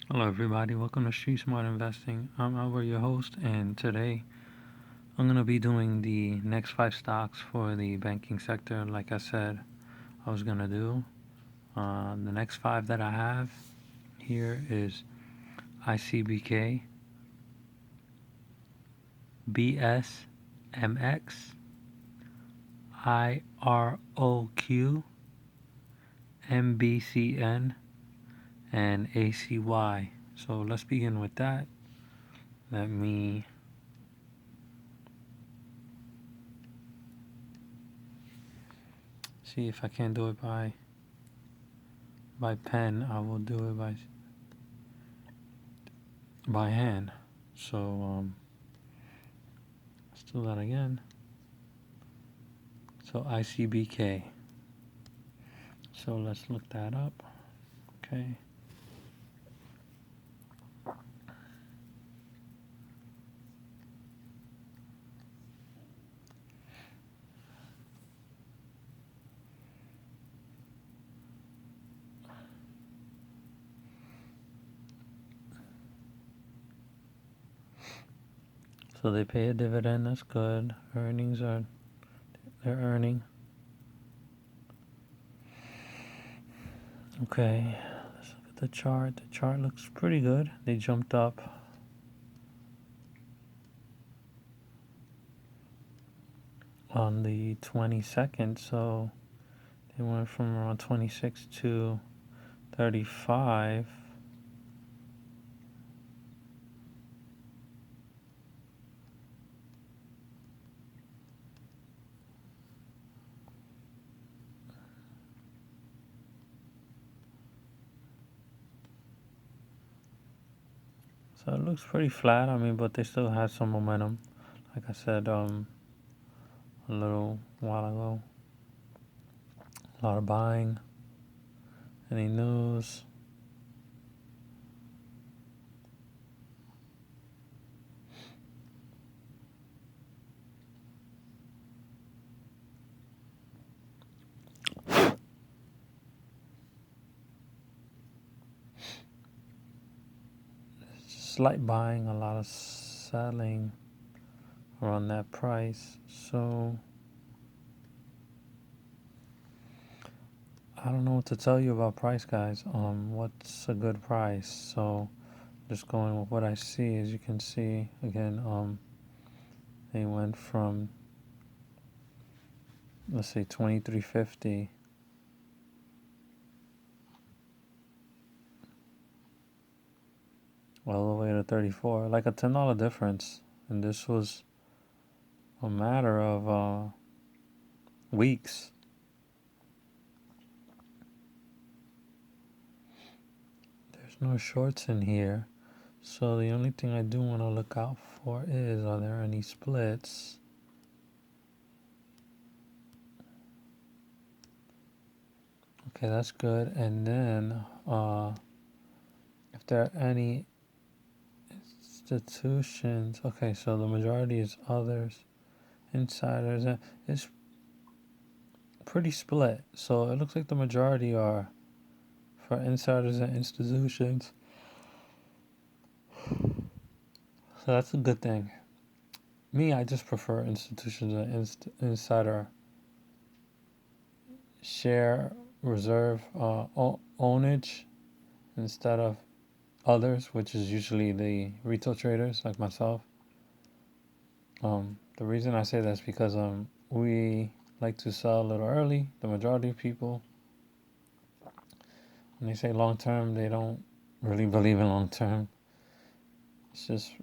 Hello, everybody. Welcome to Street Smart Investing. I'm Albert, your host, and today I'm going to be doing the next 5 stocks for the banking sector. Like I said, I was going to do. The next 5 that I have here is ICBK, BSMX, IROQ, MBCN, and ACY. So let's begin with that. Let me see if I can do it by pen. I will do it by hand. So let's do that again. So ICBK. So let's look that up. Okay. So they pay a dividend. That's good. They're earning. Okay. Let's look at the chart. The chart looks pretty good. They jumped up on the 22nd. So they went from around 26 to 35. So it looks pretty flat. I mean, but they still had some momentum. Like I said, a little while ago. A lot of buying. Any news? Slight buying, a lot of selling around that price. So I don't know what to tell you about price, guys. What's a good price? So just going with what I see. As you can see, again, they went from, let's say, 23.50 all the way to 34, like a $10 difference. And this was a matter of weeks. There's no shorts in here. So the only thing I do want to look out for is, are there any splits? Okay, that's good. And then if there are any institutions, okay, so the majority is others, insiders. It's pretty split. So it looks like the majority are for insiders and institutions. So that's a good thing. Me, I just prefer institutions and insider share reserve ownage instead of others, which is usually the retail traders like myself. The reason I say that is because we like to sell a little early. The majority of people, when they say long term, they don't really believe in long term. It's just,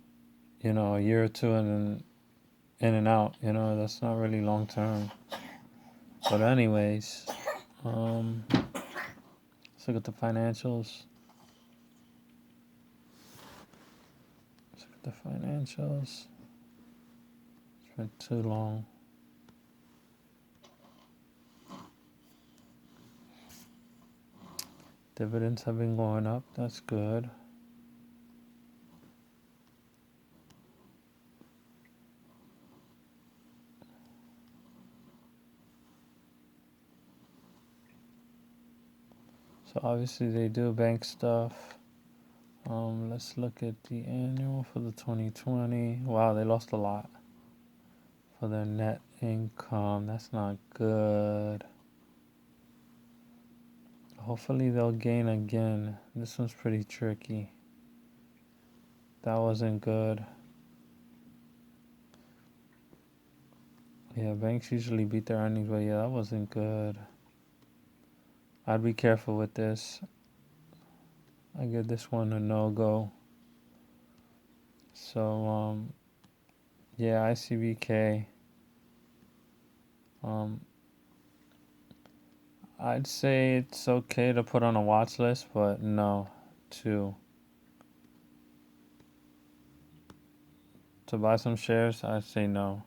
a year or two and then in and out. That's not really long term. But anyways, let's look at the financials. It's been too long. Dividends have been going up. That's good. So obviously they do bank stuff. Let's look at the annual for the 2020. Wow, they lost a lot for their net income. That's not good. Hopefully they'll gain again. This one's pretty tricky. That wasn't good. Yeah, banks usually beat their earnings, but yeah, that wasn't good. I'd be careful with this. I give this one a no-go. So, yeah, ICBK. I'd say it's okay to put on a watch list, but no. To buy some shares, I'd say no.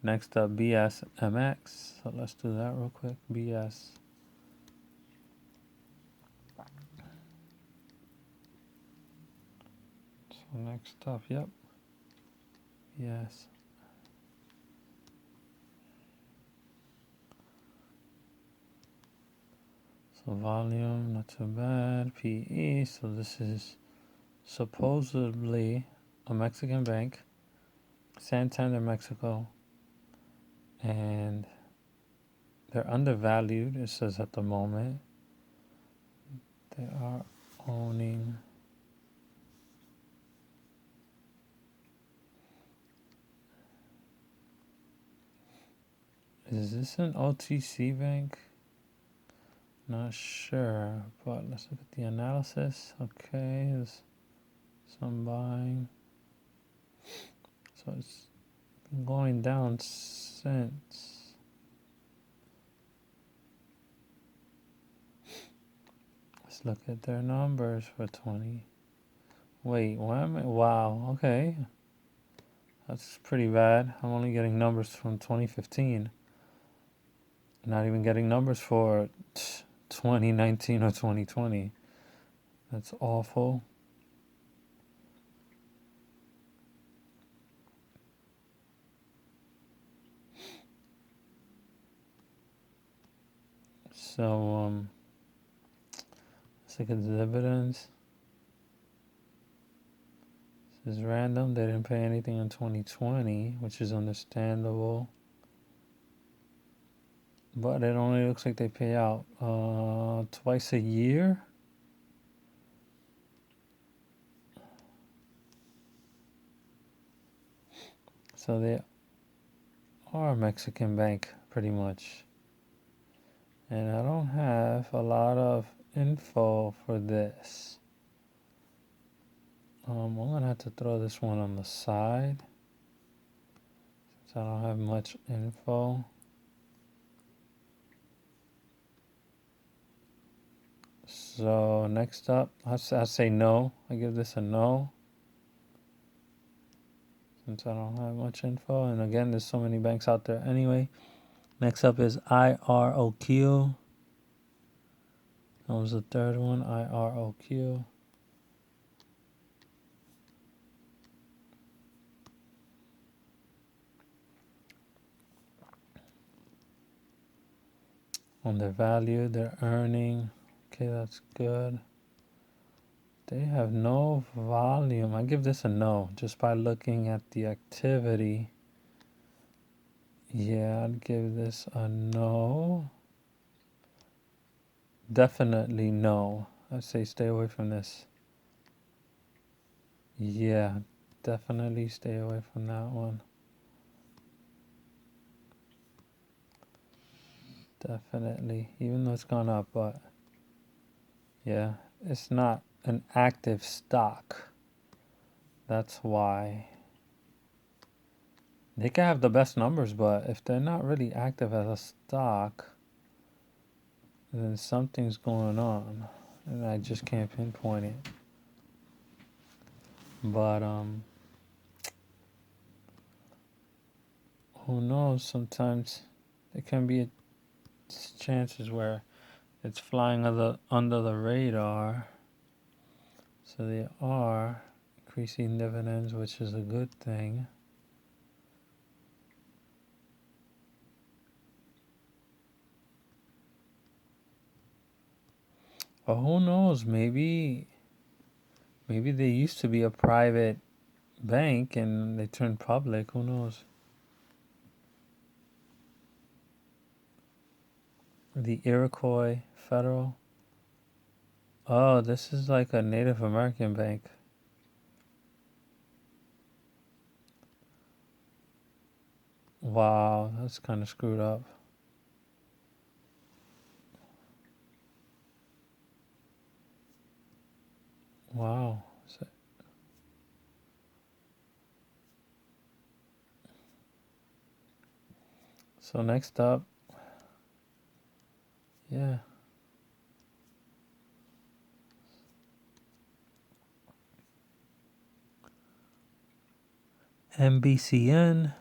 Next up, BSMX. So let's do that real quick. BS. So next up, yep. Yes. So volume, not too bad. PE. So this is supposedly a Mexican bank, Santander, Mexico, and they're undervalued. It says at the moment they are owning. Is this an OTC bank? Not sure, but let's look at the analysis. Okay, there's some buying. So it's been going down since. Let's look at their numbers for 20. Wait, what am I? Wow, okay. That's pretty bad. I'm only getting numbers from 2015. Not even getting numbers for 2019 or 2020. That's awful. So, let's look at the dividends. This is random. They didn't pay anything in 2020, which is understandable. But it only looks like they pay out twice a year. So they are a Mexican bank, pretty much. And I don't have a lot of info for this. I'm going to have to throw this one on the side, since I don't have much info. So next up, I say no. I give this a no, since I don't have much info. And again, there's so many banks out there anyway. Next up is IROQ. That was the third one, IROQ. On their value, their earning. Okay, that's good. They have no volume. I give this a no, just by looking at the activity. Yeah, I'd give this a no. Definitely no. I'd say stay away from this. Yeah, definitely stay away from that one. Definitely. Even though it's gone up, but yeah, it's not an active stock. That's why. They can have the best numbers, but if they're not really active as a stock, then something's going on, and I just can't pinpoint it. But who knows? Sometimes there can be chances where it's flying under the radar. So they are increasing dividends, which is a good thing. But who knows? Maybe Maybe they used to be a private bank and they turned public. Who knows? The Iroquois Federal. Oh, this is like a Native American bank. Wow, that's kind of screwed up. Wow. So next up, yeah. MBCN.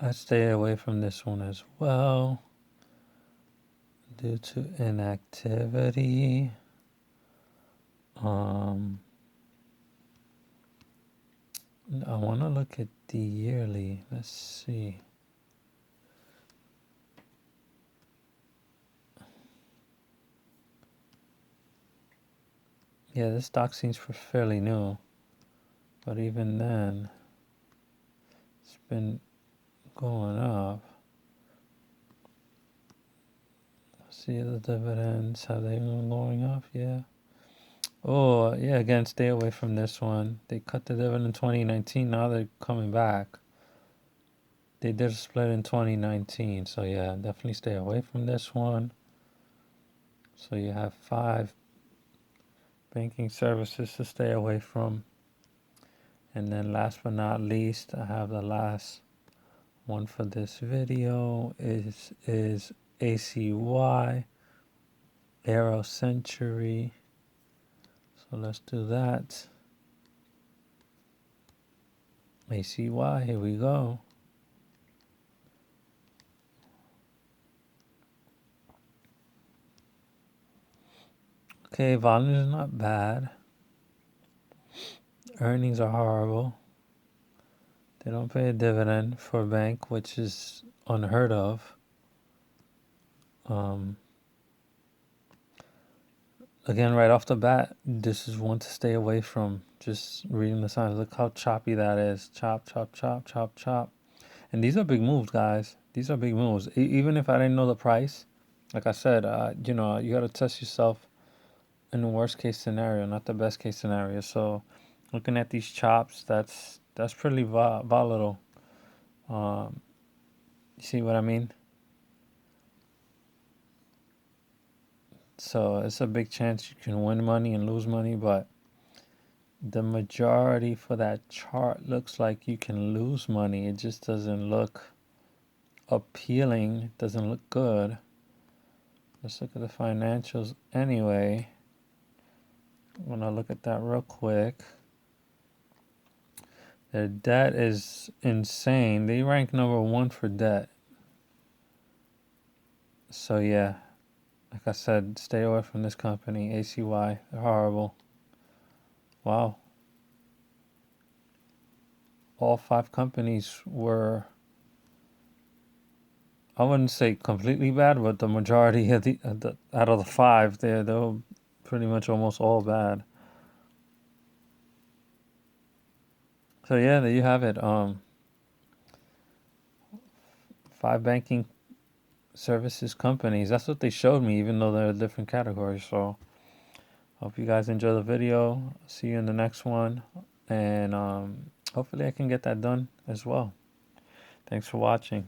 I stay away from this one as well due to inactivity. I want to look at the yearly. Let's see. Yeah, this stock seems fairly new, but even then, it's been going up. See the dividends, have they been going up? Yeah. Oh, yeah, again, stay away from this one. They cut the dividend in 2019, now they're coming back. They did a split in 2019, so yeah, definitely stay away from this one. So you have 5 banking services to stay away from. And then last but not least, I have the last one for this video is ACY, Aero Century. So let's do that. ACY, here we go. Okay, volume is not bad. Earnings are horrible. They don't pay a dividend for a bank, which is unheard of. Again, right off the bat, this is one to stay away from. Just reading the signs. Look how choppy that is. Chop, chop, chop, chop, chop. And these are big moves, guys. These are big moves. Even if I didn't know the price, like I said, you got to test yourself in the worst case scenario, not the best case scenario. So, looking at these chops, that's pretty volatile. You see what I mean? So it's a big chance you can win money and lose money, but the majority for that chart looks like you can lose money. It just doesn't look appealing. It doesn't look good. Let's look at the financials anyway. I'm going to look at that real quick. Their debt is insane. They rank number 1 for debt. So yeah, like I said, stay away from this company, ACY. They're horrible. Wow. All 5 companies were, I wouldn't say completely bad, but the majority of out of the 5, they were pretty much almost all bad. So yeah, there you have it. 5 banking services companies. That's what they showed me, even though they're different categories. So hope you guys enjoy the video. See you in the next one, and hopefully I can get that done as well. Thanks for watching.